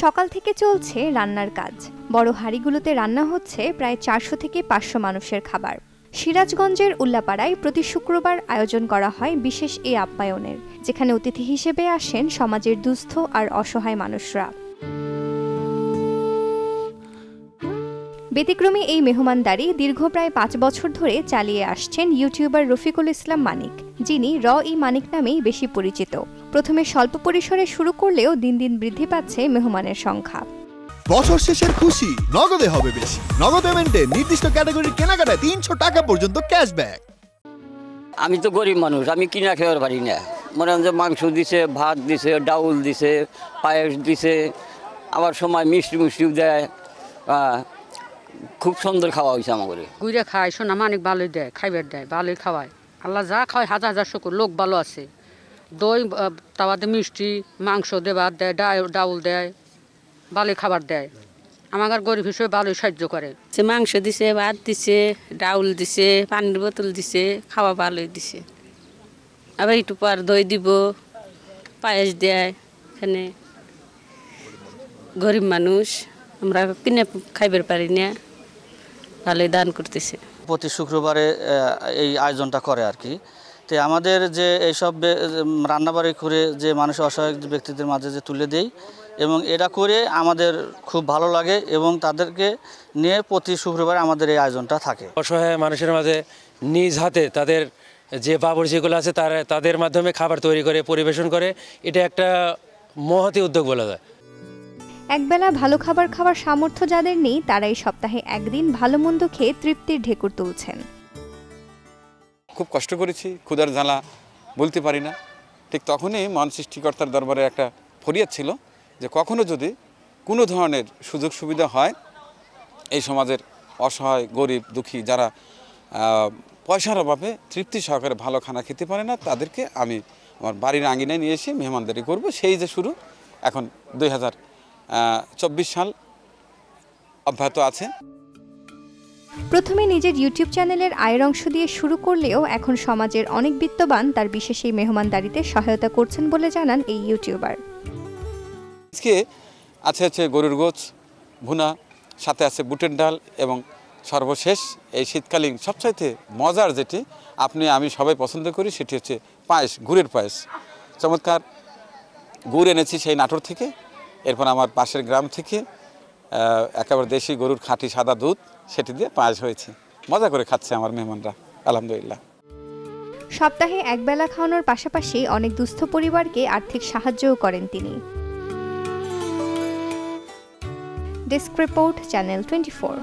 সকাল থেকে চলছে রান্নার কাজ। বড় হাঁড়িগুলোতে রান্না হচ্ছে প্রায় 400 থেকে 500 মানুষের খাবার। সিরাজগঞ্জের উল্লাপাড়ায় প্রতি শুক্রবার আয়োজন করা হয় বিশেষ এই আপ্যায়নের, যেখানে অতিথি হিসেবে আসেন সমাজের দুস্থ আর অসহায় মানুষরা। ব্যতিক্রমী এই মেহমানদারি দীর্ঘ প্রায় 5 বছর ধরে চালিয়ে আসছেন ইউটিউবার রফিকুল ইসলাম মানিক, যিনি মানিক নামেই বেশি পরিচিত। প্রথমে স্বল্প পরিসরে শুরু করলেও দিন দিন বৃদ্ধি পাচ্ছে মেহমানের সংখ্যা। বছর শেষের খুশি নগদে হবে বেশি। নগদ পেমেন্টে নির্দিষ্ট ক্যাটাগরির কেনাকাটায় 300 টাকা পর্যন্ত ক্যাশব্যাক। আমি তো গরিব মানুষ, আমি কিনা খেতে পারি না। মনে হয় যে মাংস দিছে, ভাত দিছে, ডাউল দিছে, পায়েস দিছে, আবার সময় মিষ্টিও দেয়। খুব সুন্দর খাওয়া হয়েছে আমাকে। গুইরা খায়, সোনা মানিক ভালোই দেয়, খাইবার দেয়, ভালোই খাওয়ায়। আল্লাহ যা খাওয়ায় হাজার হাজার শুকুর, লোক ভালো আছে। দই তাওয়াতে মিষ্টি, মাংস দিয়ে ভাত দেয়, ডাউল দেয়, ভালোই খাবার দেয়। আমার গরিব হিসেবে ভালোই সাহায্য করে। সে মাংস দিছে, ভাত দিছে, ডাউল দিছে, পানির বোতল দিছে, খাওয়া ভালোই দিছে। আবার একটু পর দই দিব, পায়েস দেয়। এখানে গরিব মানুষ, আমরা কিনে খাইবার পারি না, ভালোই দান করতেছে। প্রতি শুক্রবারে এই আয়োজনটা করে আর কি। তো আমাদের যে এইসব রান্নাবাড়ি করে যে মানুষ অসহায় ব্যক্তিদের মাঝে যে তুলে দেই, এবং এটা করে আমাদের খুব ভালো লাগে এবং তাদেরকে নিয়ে প্রতি শুক্রবার আমাদের এই আয়োজনটা থাকে। অসহায় মানুষের মাঝে নিজ হাতে তাদের যে বাবুর্চিগুলো আছে তাদের মাধ্যমে খাবার তৈরি করে পরিবেশন করে, এটা একটা মহতি উদ্যোগ বলা যায়। একবেলা ভালো খাবার খাওয়ার সামর্থ্য যাদের নেই, তারাই সপ্তাহে একদিন ভালো মন্দ খেয়ে তৃপ্তির ঢেকুর তুলছেন। খুব কষ্ট করেছি, ক্ষুধার জ্বালা বলতে পারি না। ঠিক তখনই মহান সৃষ্টিকর্তার দরবারে একটা ফরিয়াদ ছিল যে কখনো যদি কোনো ধরনের সুযোগ সুবিধা হয়, এই সমাজের অসহায় গরিব দুঃখী যারা পয়সার অভাবে তৃপ্তি সহকারে ভালো খানা খেতে পারে না, তাদেরকে আমি আমার বাড়ির আঙিনায় নিয়ে এসে মেহমানদারি করব। সেই যে শুরু, এখন 2024 সাল অব্যাহত আছে। প্রথমে নিজের ইউটিউব চ্যানেলের আয়ের অংশ দিয়ে শুরু করলেও এখন সমাজের অনেক বিত্তবান তার বিশেষ এই মেহমানদারিতে সহায়তা করছেন বলে জানান এই ইউটিউবার। আজকে আছে গরুর গোছ ভুনা, সাথে আছে বুটের ডাল, এবং সর্বশেষ এই শীতকালীন সবচাইতে মজার যেটি আমি সবাই পছন্দ করি, সেটি হচ্ছে পায়েস, গুড়ের পায়েস। চমৎকার গুড় এনেছি সেই নাটোর থেকে, এরপর আমার পাশের গ্রাম থেকে একেবারে দেশি গরুর খাঁটি সাদা দুধ, সেটি দিয়ে পায়েস হয়েছে। মজা করে খাচ্ছে আমার মেহমানরা, আলহামদুলিল্লাহ। সপ্তাহে একবেলা খাওয়ানোর পাশাপাশি অনেক দুস্থ পরিবারকে আর্থিক সাহায্যও করেন তিনি। Desk report, channel 24।